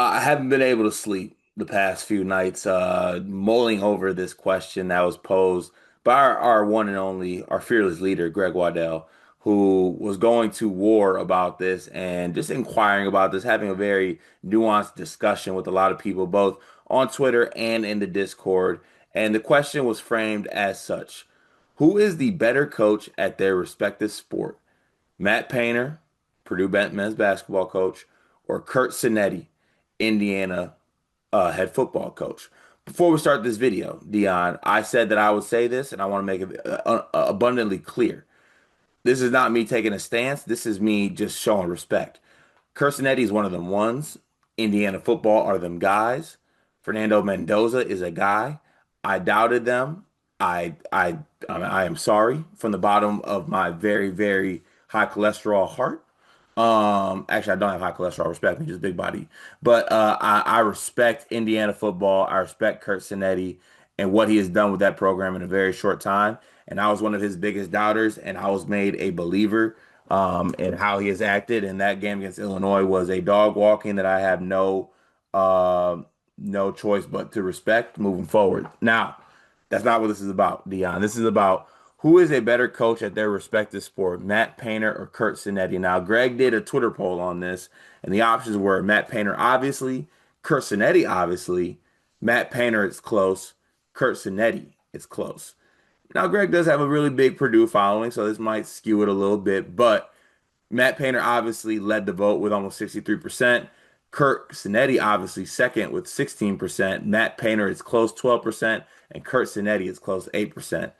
I haven't been able to sleep the past few nights, mulling over this question that was posed by our one and only, our fearless leader, Greg Waddell, who was going to war about this and just inquiring about this, having a very nuanced discussion with a lot of people, both on Twitter and in the Discord. And the question was framed as such: Who is the better coach at their respective sport? Matt Painter, Purdue men's basketball coach, or Curt Cignetti, Indiana head football coach. Before we start this video, Dion, I said that I would say this, and I want to make it abundantly clear. This is not me taking a stance. This is me just showing respect. Curt Cignetti is one of them ones. Indiana football are them guys. Fernando Mendoza is a guy. I doubted them. I I I am sorry from the bottom of my very, very high cholesterol heart. Actually, I don't have high cholesterol. Respect me, just big body. But I respect Indiana football. I respect Curt Cignetti and what he has done with that program in a very short time. And I was one of his biggest doubters, and I was made a believer in how he has acted. And that game against Illinois was a dog walking that I have uh, no choice but to respect moving forward. Now, that's not what this is about, Dion. This is about who is a better coach at their respective sport, Matt Painter or Curt Cignetti. Now, Greg did a Twitter poll on this, and the options were Matt Painter, obviously, Curt Cignetti, obviously, Matt Painter, it's close, Curt Cignetti, it's close. Now, Greg does have a really big Purdue following, so this might skew it a little bit, but Matt Painter obviously led the vote with almost 63%. Curt Cignetti obviously second with 16%. Matt Painter is close 12%, and Curt Cignetti is close 8%.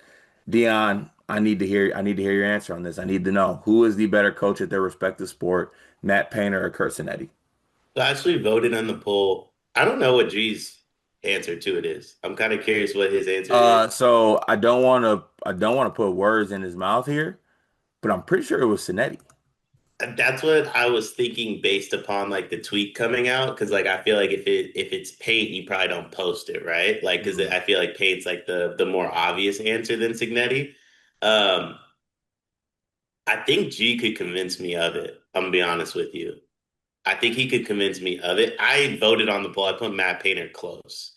Dion, I need to hear your answer on this. I need to know who is the better coach at their respective sport, Matt Painter or Curt Cignetti. So I actually voted on the poll. I don't know what G's answer to it is. I'm kind of curious what his answer is. So I don't want to put words in his mouth here, but I'm pretty sure it was Cignetti. And that's what I was thinking based upon like the tweet coming out. Cause like I feel like if it's paint, you probably don't post it, right? Like because Mhm. I feel like paint's like the more obvious answer than Signetti. Um, I think G could convince me of it. I'm gonna be honest with you. I think he could convince me of it. I voted on the poll. I put Matt Painter close.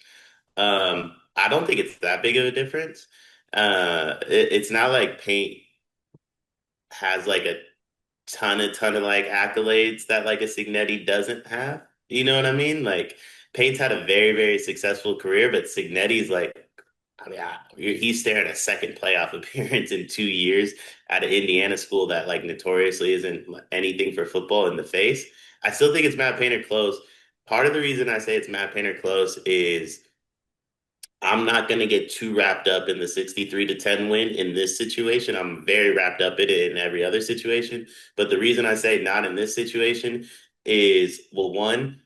I don't think it's that big of a difference. It's not like Paint has like a ton of like accolades that like a Signetti doesn't have. You know what I mean? Like Paint's had a very, very successful career, but Signetti's like, he's staring a second playoff appearance in 2 years at an Indiana school that like notoriously isn't anything for football in the face. I still think it's Matt Painter close. Part of the reason I say it's Matt Painter close is I'm not going to get too wrapped up in the 63 to 10 win in this situation. I'm very wrapped up in it in every other situation. But the reason I say not in this situation is, well, one,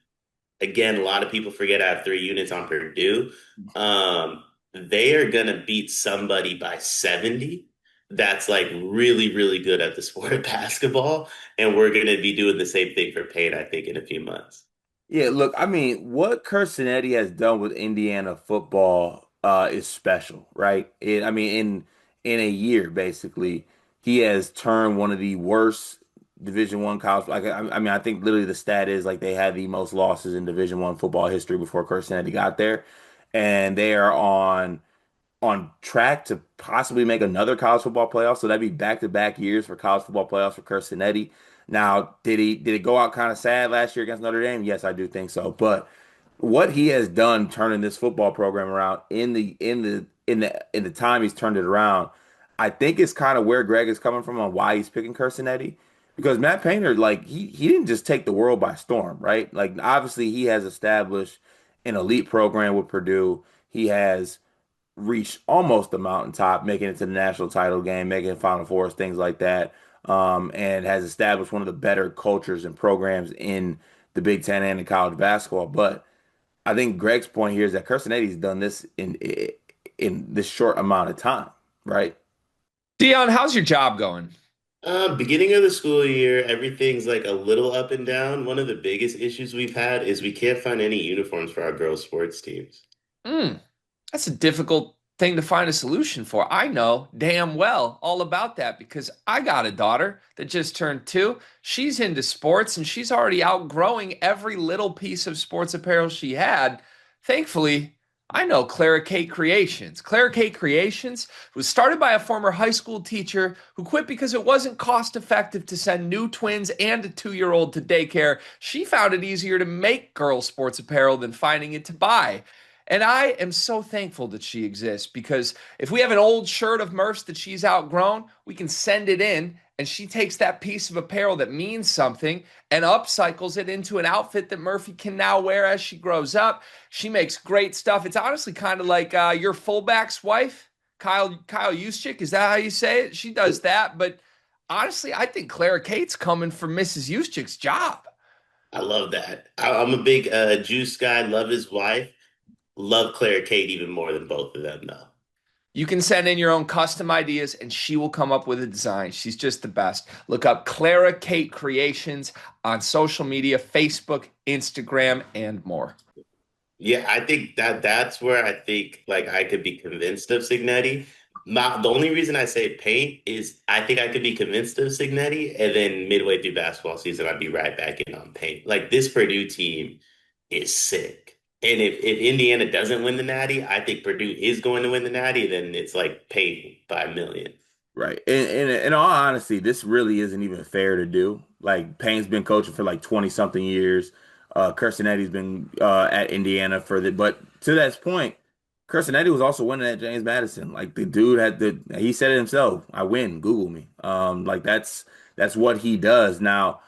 again, a lot of people forget I have 3 units on Purdue. They are going to beat somebody by 70 that's like really, really good at the sport of basketball. And we're going to be doing the same thing for Payne, I think, in a few months. Yeah, look, I mean, what Cincinnati has done with Indiana football is special, right? I mean, in a year, basically, he has turned one of the worst Division One college. I mean, I think literally the stat is like they had the most losses in Division One football history before Cincinnati got there, and they are on track to possibly make another college football playoff. So that'd be back-to-back years for college football playoffs for Curt Cignetti. Now, did it go out kind of sad last year against Notre Dame? Yes, I do think so. But what he has done turning this football program around in the time he's turned it around, I think is kind of where Greg is coming from on why he's picking Curt Cignetti. Because Matt Painter, like he didn't just take the world by storm, right? Like obviously he has established an elite program with Purdue. He has reached almost the mountaintop, making it to the national title game, making it Final Fours, things like that, and has established one of the better cultures and programs in the Big Ten and in college basketball. But I think Greg's point here is that Cincinnati's done this in this short amount of time, right? Dion, how's your job going? Beginning of the school year, everything's like a little up and down. One of the biggest issues we've had is we can't find any uniforms for our girls' sports teams. Mm, that's a difficult. thing to find a solution for. I know damn well all about that because I got a daughter that just turned 2. She's into sports and she's already outgrowing every little piece of sports apparel she had. Thankfully, I know Clara K Creations. Clara K Creations was started by a former high school teacher who quit because it wasn't cost effective to send new twins and a 2-year-old to daycare. She found it easier to make girl sports apparel than finding it to buy. And I am so thankful that she exists because if we have an old shirt of Murph's that she's outgrown, we can send it in and she takes that piece of apparel that means something and upcycles it into an outfit that Murphy can now wear as she grows up. She makes great stuff. It's honestly kind of like your fullback's wife, Kyle Juszczyk. Is that how you say it? She does that. But honestly, I think Clara Kate's coming for Mrs. Juszczyk's job. I love that. I'm a big Juice guy. Love his wife. Love Claire Kate even more than both of them, though. You can send in your own custom ideas and she will come up with a design. She's just the best. Look up Clara Kate Creations on social media, Facebook, Instagram, and more. Yeah, I think that's where I think like I could be convinced of Cignetti. The only reason I say paint is I think I could be convinced of Cignetti, and then midway through basketball season, I'd be right back in on paint. Like this Purdue team is sick. And if Indiana doesn't win the Natty, I think Purdue is going to win the Natty, then it's like paint by a million. Right. And in all honesty, this really isn't even fair to do. Like Payne's been coaching for like 20 something years. Curt Cignetti been at Indiana for the but to that point, Curt Cignetti was also winning at James Madison. Like the dude he said it himself, I win, Google me. Like that's what he does. Now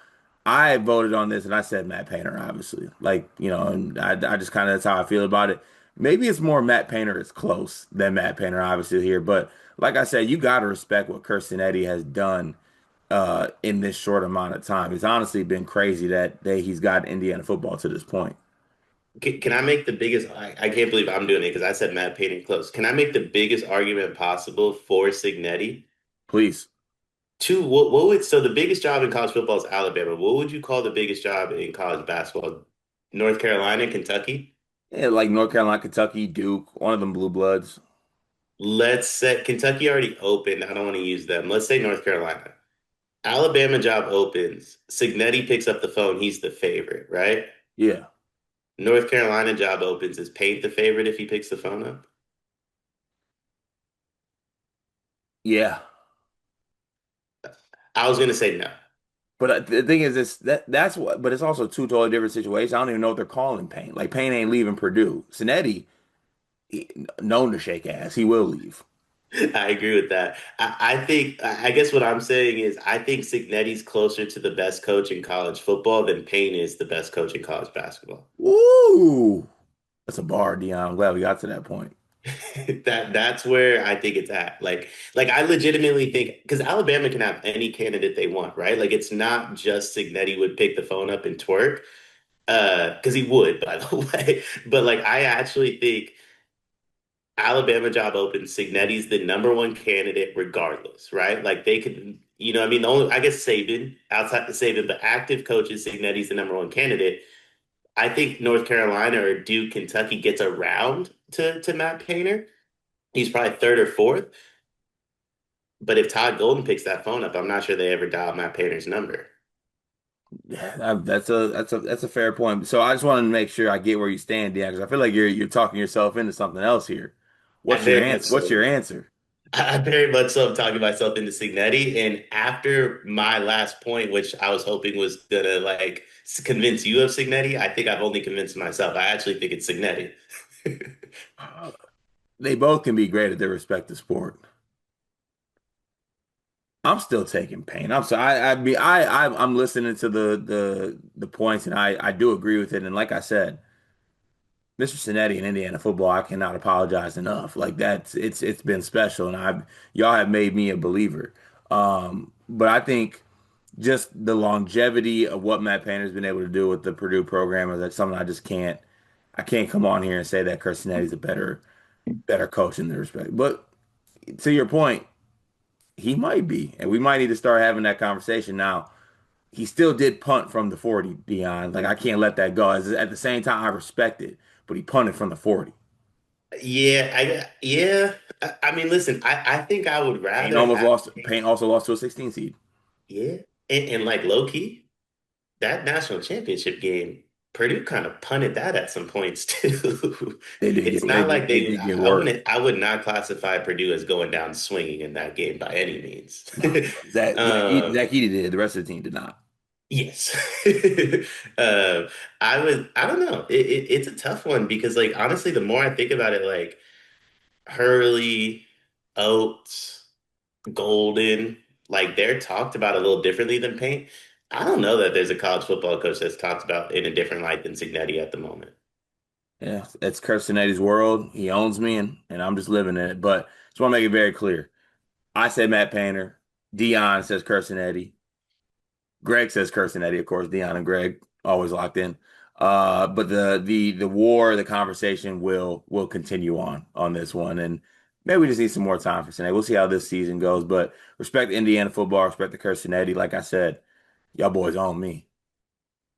I voted on this and I said Matt Painter, obviously. Like, and I just kind of that's how I feel about it. Maybe it's more Matt Painter is close than Matt Painter, obviously, here. But like I said, you got to respect what Curt Cignetti has done in this short amount of time. It's honestly been crazy that he's got Indiana football to this point. Can I make the biggest? I can't believe I'm doing it because I said Matt Painting close. Can I make the biggest argument possible for Cignetti? Please. What would so the biggest job in college football is Alabama. What would you call the biggest job in college basketball? North Carolina, Kentucky? Yeah, like North Carolina, Kentucky, Duke, one of them blue bloods. Let's say Kentucky already opened. I don't want to use them. Let's say North Carolina. Alabama job opens. Cignetti picks up the phone. He's the favorite, right? Yeah. North Carolina job opens. Is Paint the favorite if he picks the phone up? Yeah. I was gonna say no. But the thing is, that's what. But it's also two totally different situations. I don't even know what they're calling Payne. Like Payne ain't leaving Purdue. Cincinnati, known to shake ass, he will leave. I agree with that. I think, I guess what I'm saying is, I think Cignetti's closer to the best coach in college football than Payne is the best coach in college basketball. Ooh, that's a bar, Dion. I'm glad we got to that point. That's where I think it's at. Like I legitimately think because Alabama can have any candidate they want, right? Like it's not just Cignetti would pick the phone up and twerk, because he would, by the way. But like I actually think Alabama job open, Cignetti's the number one candidate regardless, right? Like they could, I mean, the only I guess Saban outside the Saban, but active coaches, Cignetti's the number one candidate. I think North Carolina or Duke, Kentucky gets around to Matt Painter. He's probably third or fourth. But if Todd Golden picks that phone up, I'm not sure they ever dial Matt Painter's number. Yeah, that's a fair point. So I just wanted to make sure I get where you stand, Dion, because I feel like you're talking yourself into something else here. I What's your very much answer? What's so. your answer? I very much so am talking myself into Signetti. And after my last point, which I was hoping was gonna like convince you of Signetti, I think I've only convinced myself. I actually think it's Signetti. They both can be great at their respective sport. I'm still taking pain. I'm sorry. I'm listening to the points, and I do agree with it. And like I said, Mr. Cincinnati and Indiana football, I cannot apologize enough. Like that's it's been special, and I y'all have made me a believer. But I think just the longevity of what Matt Painter's been able to do with the Purdue program is that's something I can't come on here and say that Curt Cincinnati's a better coach in the respect. But to your point, he might be, and we might need to start having that conversation now. He still did punt from the 40, Dion. Like I can't let that go. At the same time, I respect it, but he punted from the 40. I mean, listen, I think I would Payne rather almost have lost. Payne also lost to a 16 seed. yeah, and like low key, that national championship game, Purdue kind of punted that at some points too. It's They not like did, they did get worked. I would not classify Purdue as going down swinging in that game by any means. No, Zach Um, Edey did. The rest of the team did not. yes. Uh, I don't know. It's a tough one because like honestly, the more I think about it, like Hurley, Oates, Golden, like they're talked about a little differently than Paint. I don't know that there's a college football coach that's talked about in a different light than Cignetti at the moment. Yeah, it's Curt Cignetti's world. He owns me, and I'm just living in it. But just want to make it very clear. I say Matt Painter. Dion says Curt Cignetti. Greg says Curt Cignetti, of course. Dion and Greg always locked in. But the war, the conversation will continue on this one, and maybe we just need some more time for Cincinnati. We'll see how this season goes. But respect Indiana football, respect the Curt Cignetti. Like I said, y'all boys own me.